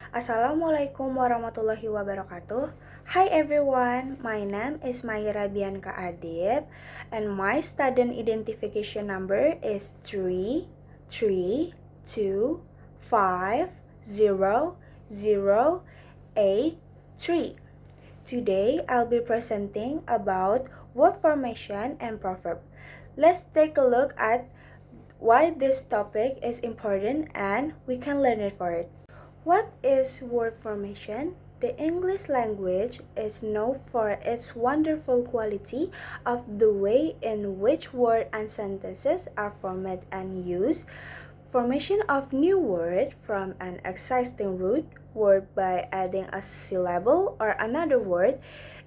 Assalamualaikum warahmatullahi wabarakatuh. Hi everyone, my name is Mayra Bianca Adib and my student identification number is 332500083. Today I'll be presenting about word formation and proverb. Let's take a look at why this topic is important and we can learn it for it. What is word formation? The English language is known for its wonderful quality of the way in which words and sentences are formed and used. Formation of new word from an existing root word by adding a syllable or another word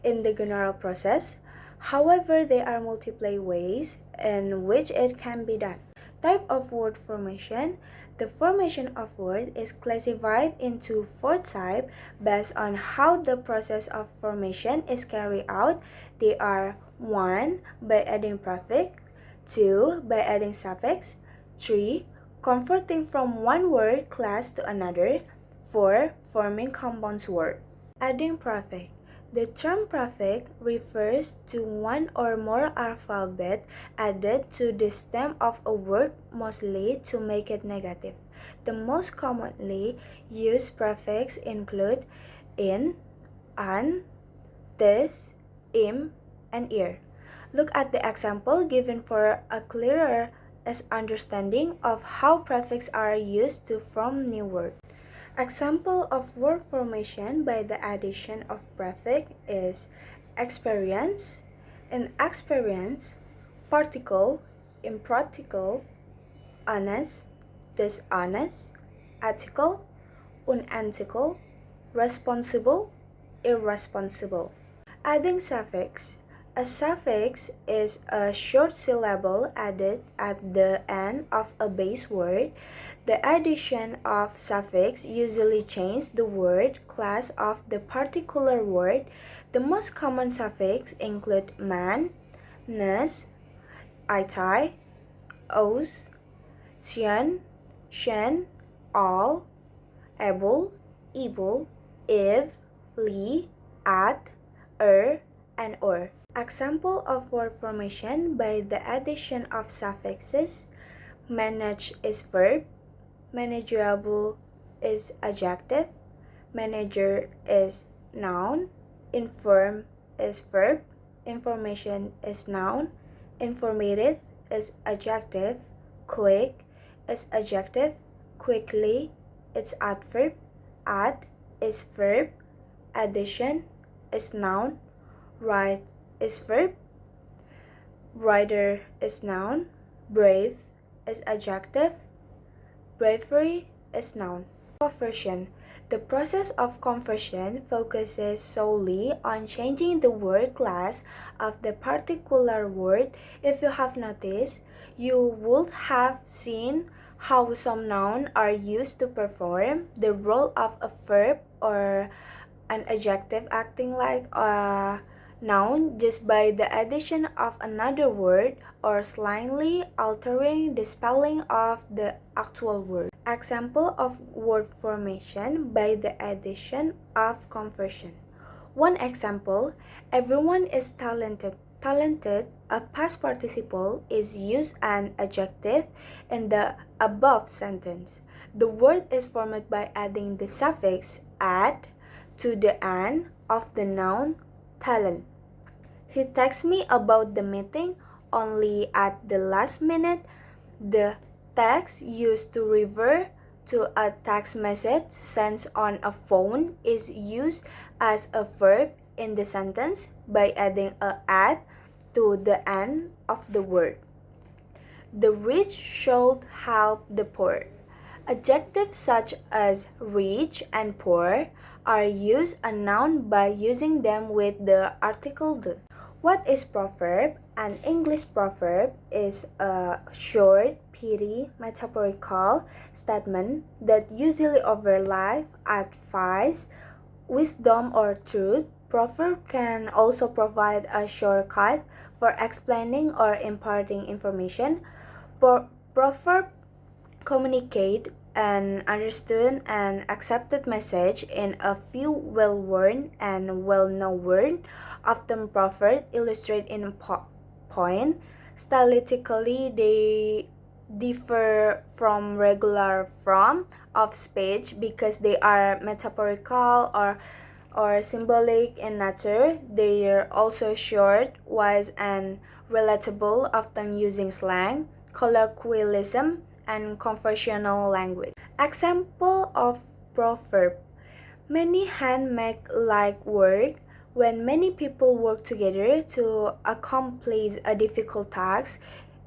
in the general process. However, there are multiple ways in which it can be done. Type of word formation. The formation of word is classified into four types based on how the process of formation is carried out. They are 1. By adding prefix, 2. By adding suffix, 3. Converting from one word class to another, 4. Forming compound word. Adding prefix. The term prefix refers to one or more alphabet added to the stem of a word, mostly to make it negative. The most commonly used prefix include in, an, this, im, and ir. Look at the example given for a clearer understanding of how prefixes are used to form new words. Example of word formation by the addition of prefix is experience, in experience, particle, impractical, honest, dishonest, ethical, unethical, responsible, irresponsible. Adding suffix. A suffix is a short syllable added at the end of a base word. The addition of suffix usually changes the word class of the particular word. The most common suffix include man, ness, itai, os, sion, shen, all, able, if, li, at, and or. Example of word formation by the addition of suffixes. Manage is verb, manageable is adjective, manager is noun, inform is verb, information is noun, informative is adjective, quick is adjective, quickly is adverb, add is verb, addition is noun, write is verb, rider is noun, brave is adjective, bravery is noun. Conversion. The process of conversion focuses solely on changing the word class of the particular word. If you have noticed, you would have seen how some nouns are used to perform the role of a verb or an adjective acting like a noun just by the addition of another word or slightly altering the spelling of the actual word. Example of word formation by the addition of conversion. One example, everyone is talented. Talented, a past participle, is used an adjective in the above sentence. The word is formed by adding the suffix "at" to the end of the noun talent. He texted me about the meeting only at the last minute. The text used to refer to a text message sent on a phone is used as a verb in the sentence by adding a "at" to the end of the word. The rich should help the poor. Adjectives such as rich and poor are used a noun by using them with the article the. What is proverb? An English proverb is a short, pithy, metaphorical statement that usually offer life advice, wisdom, or truth. Proverb can also provide a shortcut for explaining or imparting information. Proverb communicate an understood and accepted message in a few well-worn and well-known words, often preferred, illustrate in a point. Stylistically, they differ from regular form of speech because they are metaphorical or symbolic in nature. They are also short, wise, and relatable, often using slang, colloquialism, and conversational language. Example of proverb. Many hands make light work. When many people work together to accomplish a difficult task,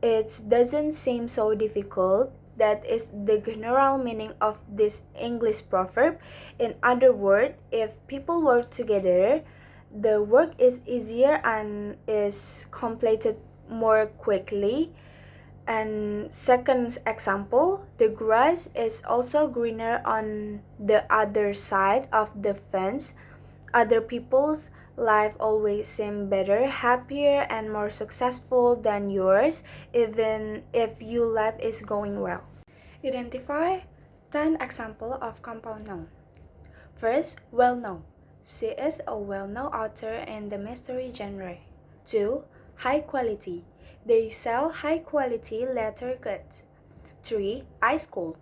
it doesn't seem so difficult. That is the general meaning of this English proverb. In other words, if people work together, the work is easier and is completed more quickly. And second example, the grass is also greener on the other side of the fence. Other people's life always seem better, happier, and more successful than yours, even if your life is going well. Identify 10 examples of compound noun. First, well-known. She is a well-known author in the mystery genre. 2. High quality. They sell high-quality leather goods. 3. Ice cold.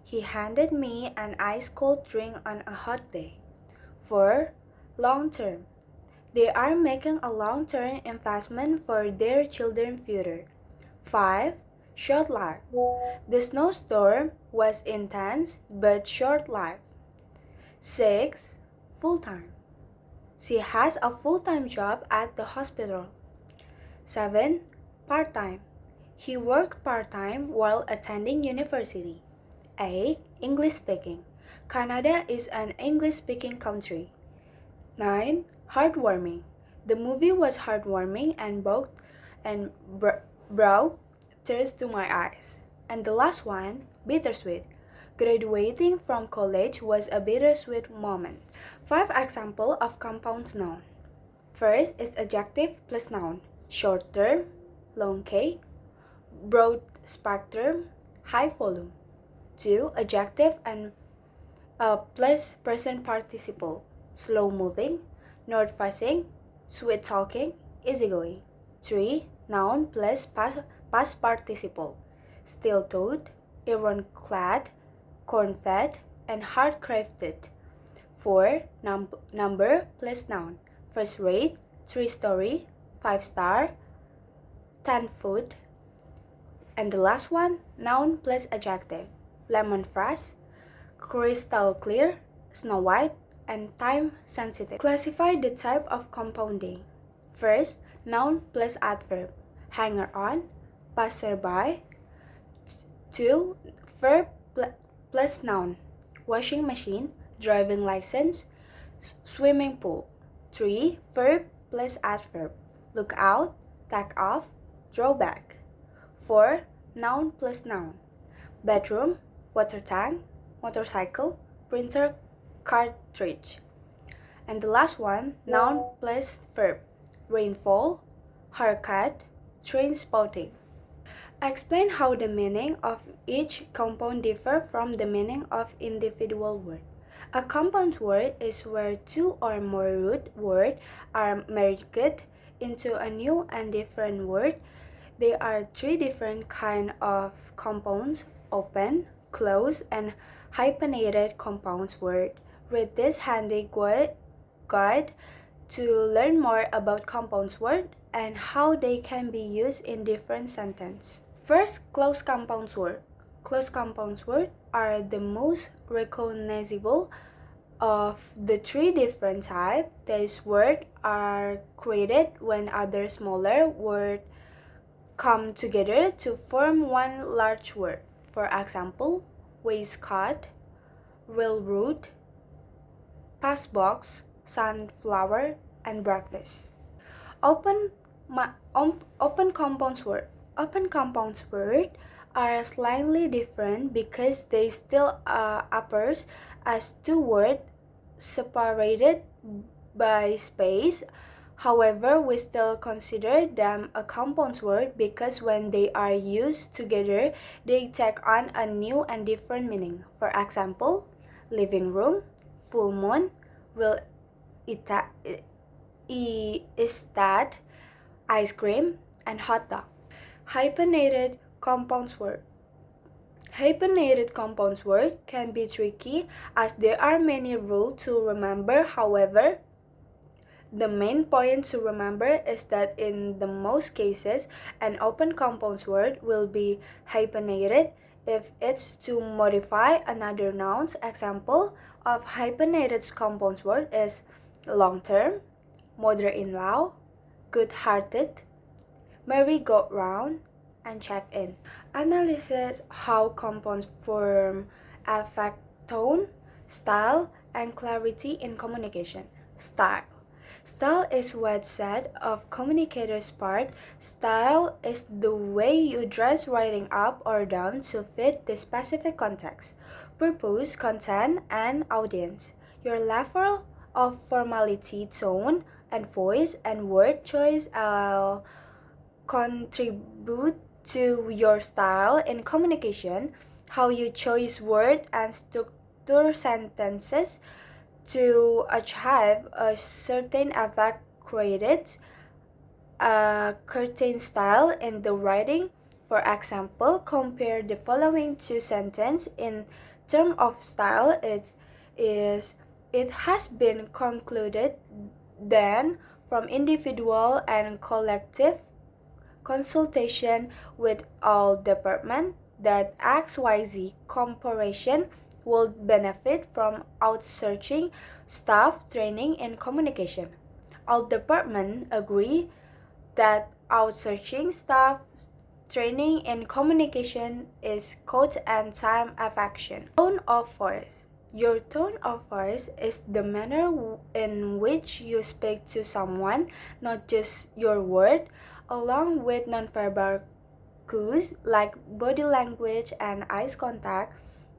He handed me an ice cold drink on a hot day. 4. Long term. They are making a long-term investment for their children's future. 5. Short life. The snowstorm was intense but short-lived. 6. Full-time. She has a full-time job at the hospital. 7. Part-time. He worked part-time while attending university. 8. English speaking. Canada is an English-speaking country. 9. Heartwarming. The movie was heartwarming and brought tears to my eyes. And the last one, bittersweet. Graduating from college was a bittersweet moment. 5 examples of compound noun. First is adjective plus noun. Short term, long K. Broad spectrum, high volume. 2. Adjective and plus present participle. Slow moving, north facing, sweet talking, easygoing. 3. Noun plus past participle. Steel-toed, iron-clad, corn-fed, and hard-crafted. 4. Number plus noun. First rate, 3-story, 5-star, 10-foot. And the last one, noun plus adjective. Lemon fresh, crystal clear, snow white, and time sensitive. Classify the type of compounding. First, noun plus adverb. Hanger on, passerby. 2. Verb plus noun. Washing machine, driving license, swimming pool. 3. Verb plus adverb. Look out, take off, draw back. 4. Noun plus noun. Bedroom, water tank, motorcycle, printer cartridge. And the last one, noun plus verb. Rainfall, haircut, train spotting. Explain how the meaning of each compound differ from the meaning of individual word. A compound word is where two or more root words are merged into a new and different word. There are 3 different kinds of compounds: open, closed, and hyphenated compound word. Read this handy guide to learn more about compound words and how they can be used in different sentences. First, closed compound words. Closed compound words are the most recognizable of the 3 different types. These words are created when other smaller words come together to form one large word. For example, waistcoat, railroad, passbox, sunflower, and breakfast. Open compound words. Open compound words are slightly different because they still appears as 2 words separated by space. However, we still consider them a compound word because when they are used together, they take on a new and different meaning. For example, living room, full moon, real estate, ice cream, and hot dog. Hyphenated compound word. Hyphenated compound word can be tricky as there are many rules to remember. However, the main point to remember is that in the most cases, an open compound word will be hyphenated if it's to modify another noun. Example of hyphenated compound word is long-term, mother-in-law, good-hearted, merry-go-round, and check-in. Analysis how compounds form affect tone, style, and clarity in communication. Style. Style is what's said of communicators' part. Style is the way you dress writing up or down to fit the specific context, purpose, content, and audience. Your level of formality, tone, and voice and word choice all contribute to your style in communication. How you choose word and structure sentences to achieve a certain effect creates a certain style in the writing. For example, compare the following two sentences in terms of style. It has been concluded then from individual and collective consultation with all departments that XYZ Corporation will benefit from outsourcing staff training in communication. All departments agree that outsourcing staff training in communication is cost and time effective. Tone of voice. Your tone of voice is the manner in which you speak to someone, not just your word, along with nonverbal cues like body language and eye contact.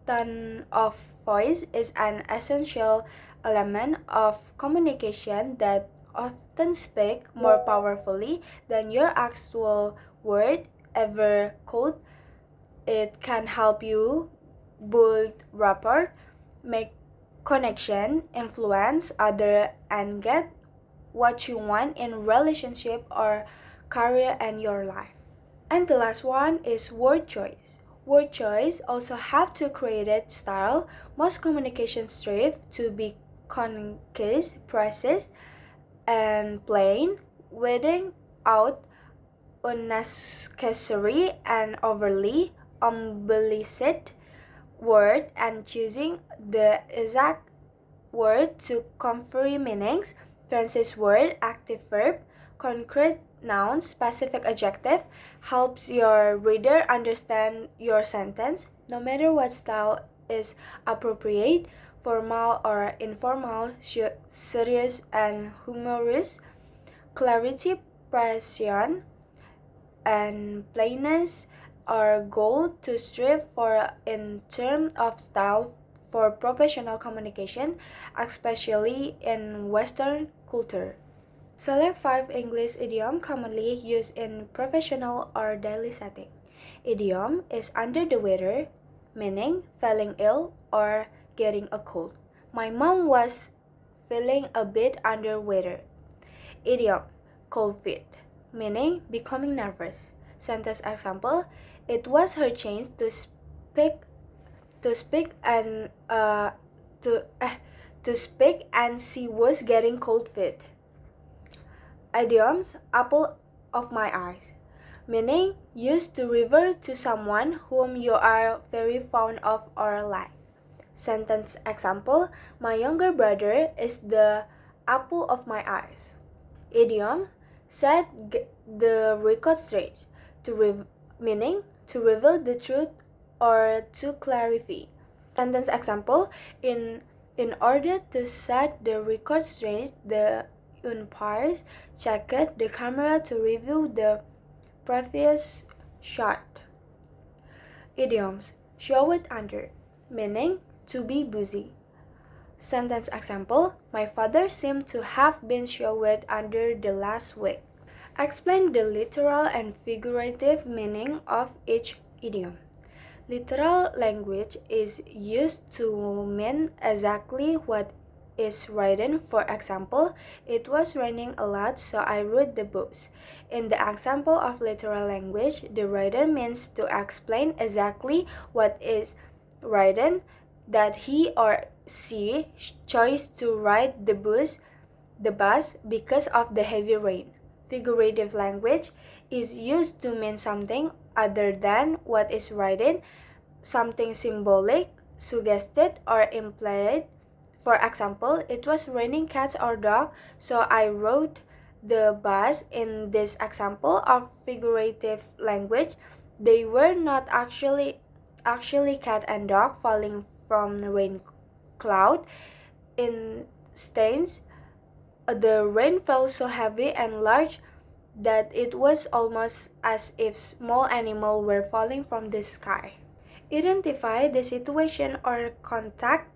Tone of voice is an essential element of communication that often speak more powerfully than your actual word ever could. It can help you build rapport, make connection, influence other, and get what you want in relationship or career and your life. And the last one is word choice. Word choice also have to create style. Most communication strive to be concise, precise, and plain, weeding out unnecessary and overly embellished word and choosing the exact word to convey meanings. Transit word, active verb, concrete noun, specific adjective helps your reader understand your sentence. No matter what style is appropriate, formal or informal, serious and humorous, clarity, precision, and plainness are goal to strive for in terms of style for professional communication, especially in Western culture. Select 5 English idioms commonly used in professional or daily setting. Idiom is under the weather, meaning feeling ill or getting a cold. My mom was feeling a bit under weather. Idiom, cold feet, meaning becoming nervous. Sentence example: it was her chance to speak and to speak and she was getting cold feet. Idioms, apple of my eyes, meaning used to refer to someone whom you are very fond of or like. Sentence example: my younger brother is the apple of my eyes. Idiom, set the record straight, meaning to reveal the truth or to clarify. Sentence example: in order to set the record straight, the umpires checked the camera to review the previous shot. Idioms, show it under, meaning to be busy. Sentence example: my father seemed to have been showed under the last week. Explain the literal and figurative meaning of each idiom. Literal language is used to mean exactly what is written. For example, it was raining a lot, so I wrote the books. In the example of literal language, the writer means to explain exactly what is written, that he or she chose to ride the bus because of the heavy rain. Figurative language is used to mean something other than what is written, something symbolic, suggested, or implied. For example, it was raining cats or dogs, so I wrote the bus. In this example of figurative language, they were not actually cat and dog falling from the rain cloud. Instead, the rain fell so heavy and large that it was almost as if small animals were falling from the sky. Identify the situation or context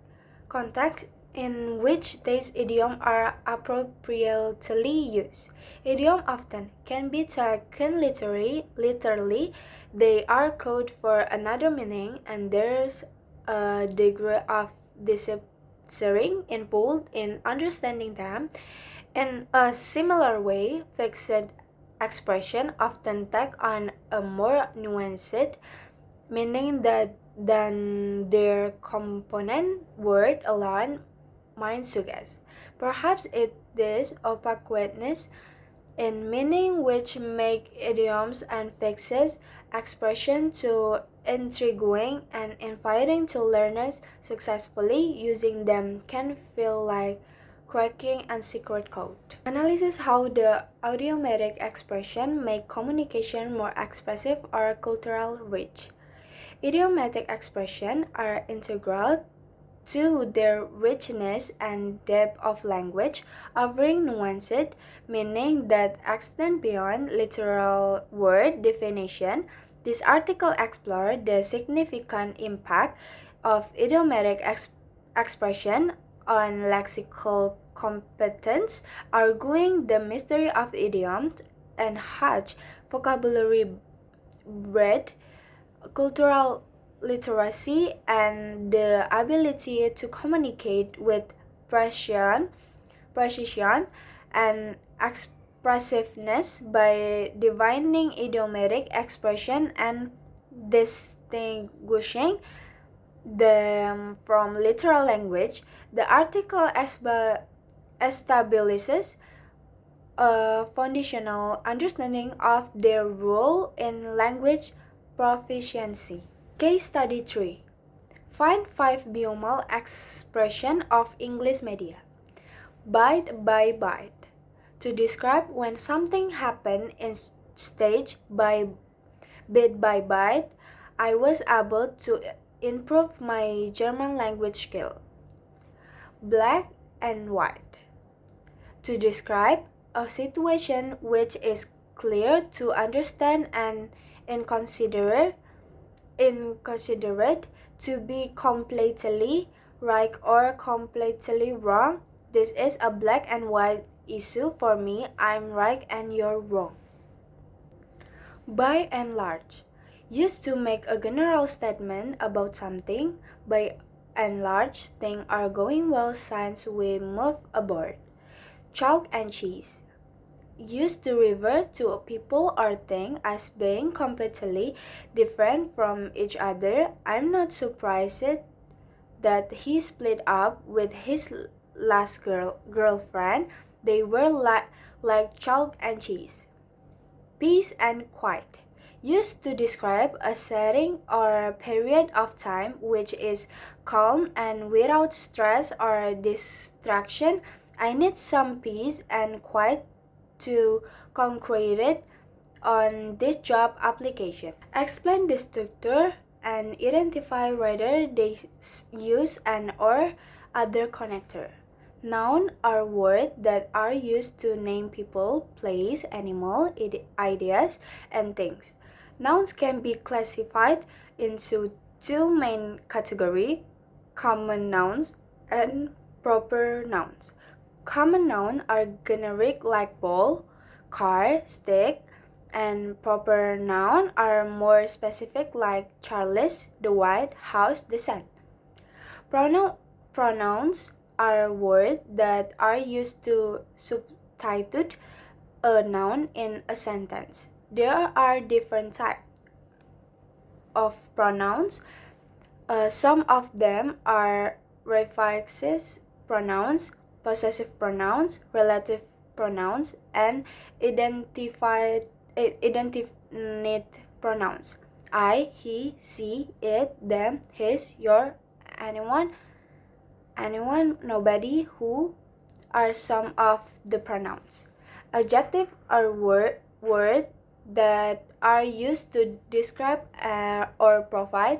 in which these idioms are appropriately used. Idioms often can be taken literally. They are code for another meaning, and there's a degree of deciphering involved in understanding them. In a similar way, fixed expression often take on a more nuanced meaning than their component word alone might suggest. Perhaps it is opaqueness in meaning which make idioms and fixes expression too intriguing and inviting to learners. Successfully using them can feel like cracking a secret code. Analysis how the idiomatic expression make communication more expressive or cultural rich. Idiomatic expressions are integral to their richness and depth of language, offering nuanced meaning that extend beyond literal word definition. This article explores the significant impact of idiomatic expression on lexical competence, arguing the mystery of idioms and enhance vocabulary breadth, cultural literacy, and the ability to communicate with precision and expressiveness. By divining idiomatic expression and distinguishing them from literal language, the article establishes a foundational understanding of their role in language proficiency. Case study 3. Find 5 biomal expressions of English media. Bite by bite. To describe when something happened in stage by bit by bite, I was able to improve my German language skill. Black and white. To describe a situation which is clear to understand and inconsiderate to be completely right or completely wrong. This is a black and white issue for me. I'm right and you're wrong. By and large. Used to make a general statement about something. By and large, things are going well since we moved aboard. Chalk and cheese. Used to refer to a people or thing as being completely different from each other. I'm not surprised that he split up with his last girlfriend. They were like chalk and cheese. Peace and quiet. Used to describe a setting or period of time which is calm and without stress or distraction. I need some peace and quiet to concrete on this job application. Explain the structure and identify whether they use an or other connector. Nouns are words that are used to name people, place, animal, ideas, and things. Nouns can be classified into two main categories: common nouns and Proper nouns. Common nouns are generic like ball, car, stick, and proper nouns are more specific like Charles, the White House, the sun. Pronouns are words that are used to substitute a noun in a sentence. There are different types of pronouns. Some of them are reflexive pronouns, possessive pronouns, relative pronouns, and indefinite pronouns. I, he, she, it, them, his, your, anyone, nobody, who are some of the pronouns. Adjectives are words that are used to describe or provide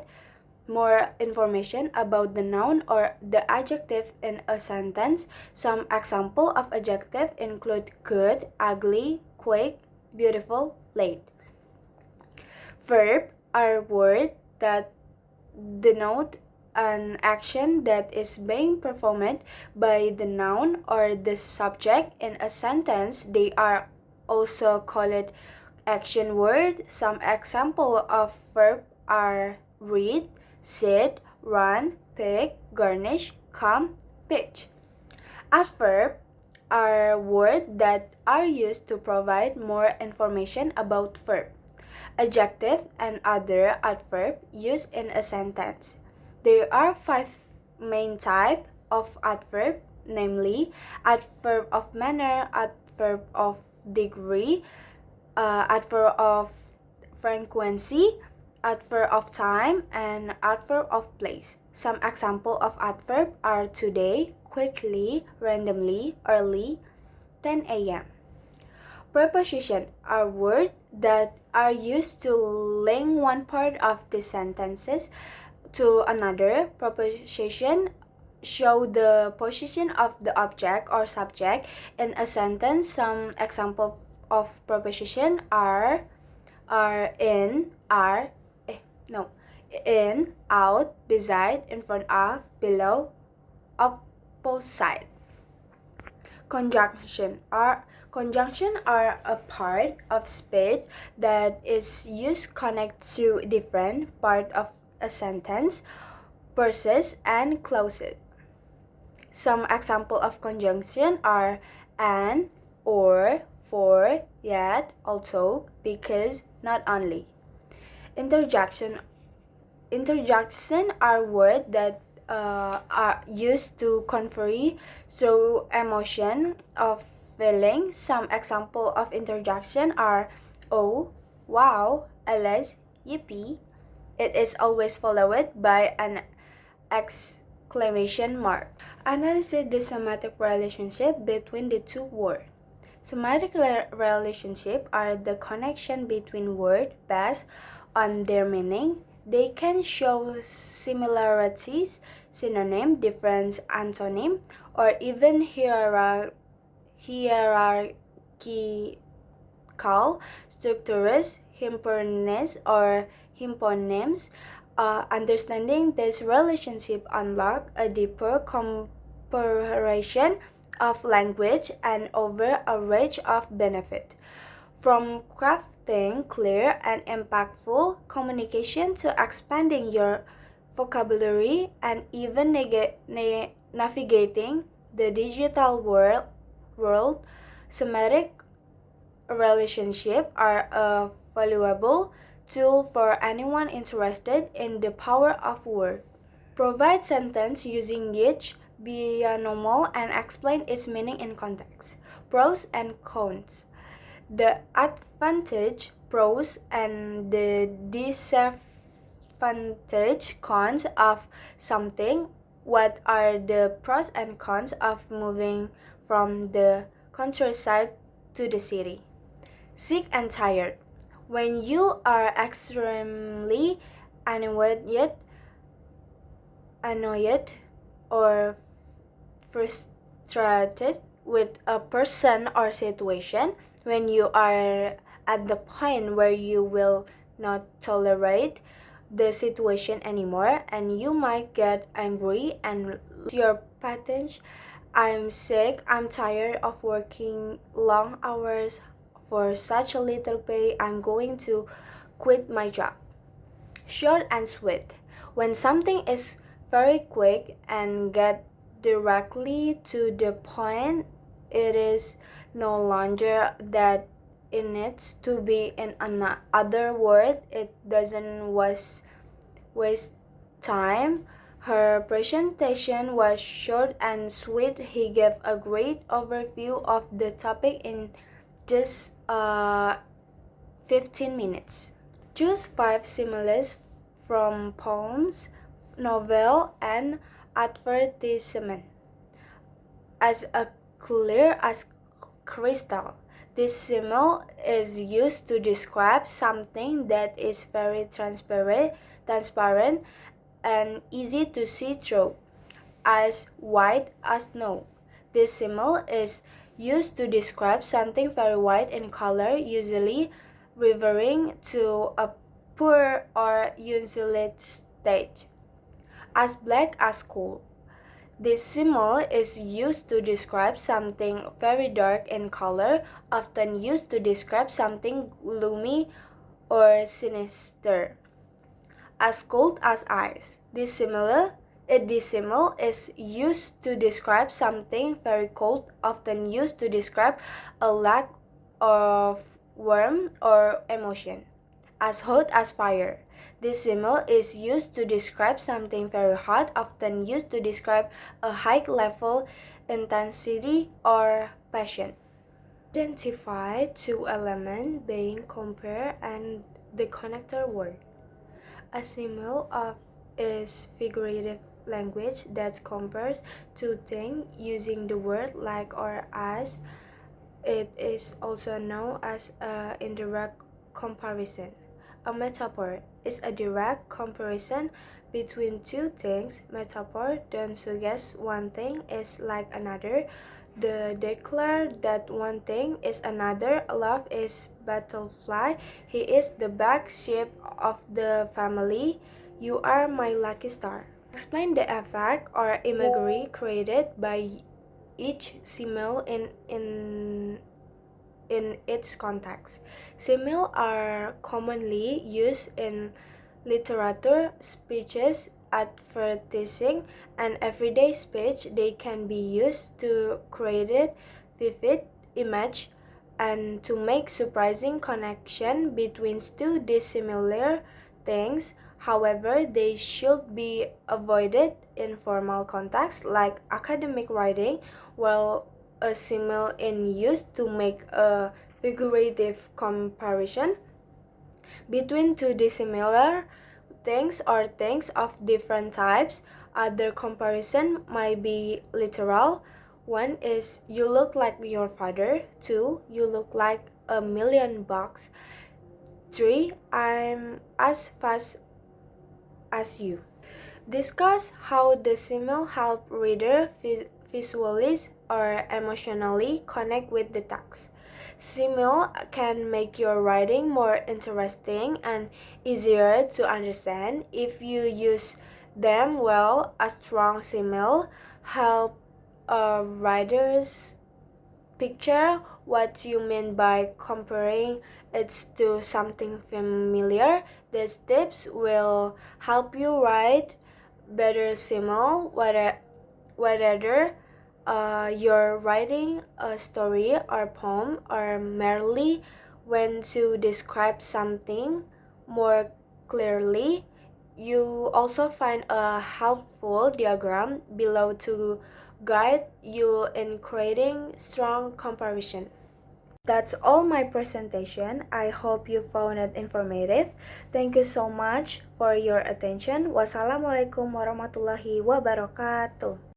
more information about the noun or the adjective in a sentence. Some examples of adjectives include good, ugly, quick, beautiful, late. Verbs are words that denote an action that is being performed by the noun or the subject in a sentence. They are also called action words. Some examples of verbs are read, sit, run, pick, garnish, come, pitch. Adverbs are words that are used to provide more information about verb. Adjective and other adverbs used in a sentence. There are 5 main types of adverb, namely adverb of manner, adverb of degree, adverb of frequency, adverb of time, and adverb of place. Some examples of adverb are today, quickly, randomly, early, 10 a.m. Prepositions are words that are used to link one part of the sentences to another. Prepositions show the position of the object or subject in a sentence. Some examples of prepositions are in, in, out, beside, in front of, below, opposite. Conjunctions are a part of speech that is used to connect to different parts of a sentence, verses, and clauses. Some examples of conjunction are and, or, for, yet, also, because, not only. Interjection are words that are used to convey through emotion of feeling. Some examples of interjection are oh, wow, alas, yippee. It is always followed by an exclamation mark. Analyze the semantic relationship between the two words. Semantic relationships are the connection between words based on their meaning. They can show similarities, synonym, difference, antonym, or even hierarchical structures, hypernyms, or hyponyms. Understanding this relationship unlocks a deeper comprehension of language and over a range of benefit, from crafting clear and impactful communication to expanding your vocabulary and even navigating the digital world. Semantic relationships are a valuable tool for anyone interested in the power of words. Provide sentence using each binomial and explain its meaning in context. Pros and cons. The advantage, pros, and the disadvantage, cons of something. What are the pros and cons of moving from the countryside to the city? Sick and tired. When you are extremely annoyed or frustrated with a person or situation, when you are at the point where you will not tolerate the situation anymore, and you might get angry and lose your patent. I'm sick. I'm tired of working long hours for such a little pay. I'm going to quit my job. Short and sweet. When something is very quick and get directly to the point, it is no longer that it needs to be in another word. It doesn't waste time. Her presentation was short and sweet. He gave a great overview of the topic in just 15 minutes. Choose 5 similes from poems, novel, and advertisement. As clear as crystal. This simile is used to describe something that is very transparent and easy to see through, as white as snow. This simile is used to describe something very white in color, usually referring to a poor or unsullied state, as black as coal. This simile is used to describe something very dark in color, often used to describe something gloomy or sinister, as cold as ice. This simile is used to describe something very cold, often used to describe a lack of warmth or emotion, as hot as fire. This simile is used to describe something very hot, often used to describe a high level intensity or passion. Identify two elements being compared and the connector word. A simile is figurative language that compares two things using the word like or as. It is also known as an indirect comparison. A metaphor is a direct comparison between two things. Metaphor don't suggest one thing is like another. They declare that one thing is another. Love is butterfly. He is the back sheep of the family. You are my lucky star. Explain the effect or imagery created by each simile in its context. Similes are commonly used in literature, speeches, advertising, and everyday speech. They can be used to create vivid image and to make surprising connection between two dissimilar things. However, they should be avoided in formal contexts like academic writing, while a simile in use to make a figurative comparison between two dissimilar things or things of different types. Other comparison might be literal. One is you look like your father. Two, you look like $1,000,000. Three, I'm as fast as you. Discuss how the simile help reader visually or emotionally connect with the text. Simile can make your writing more interesting and easier to understand. If you use them well, a strong simile help writers picture what you mean by comparing it to something familiar. These tips will help you write better simile, whether you're writing a story or poem or merely when to describe something more clearly. You also find a helpful diagram below to guide you in creating strong comparison. That's all my presentation. I hope you found it informative. Thank you so much for your attention. Wassalamualaikum warahmatullahi wabarakatuh.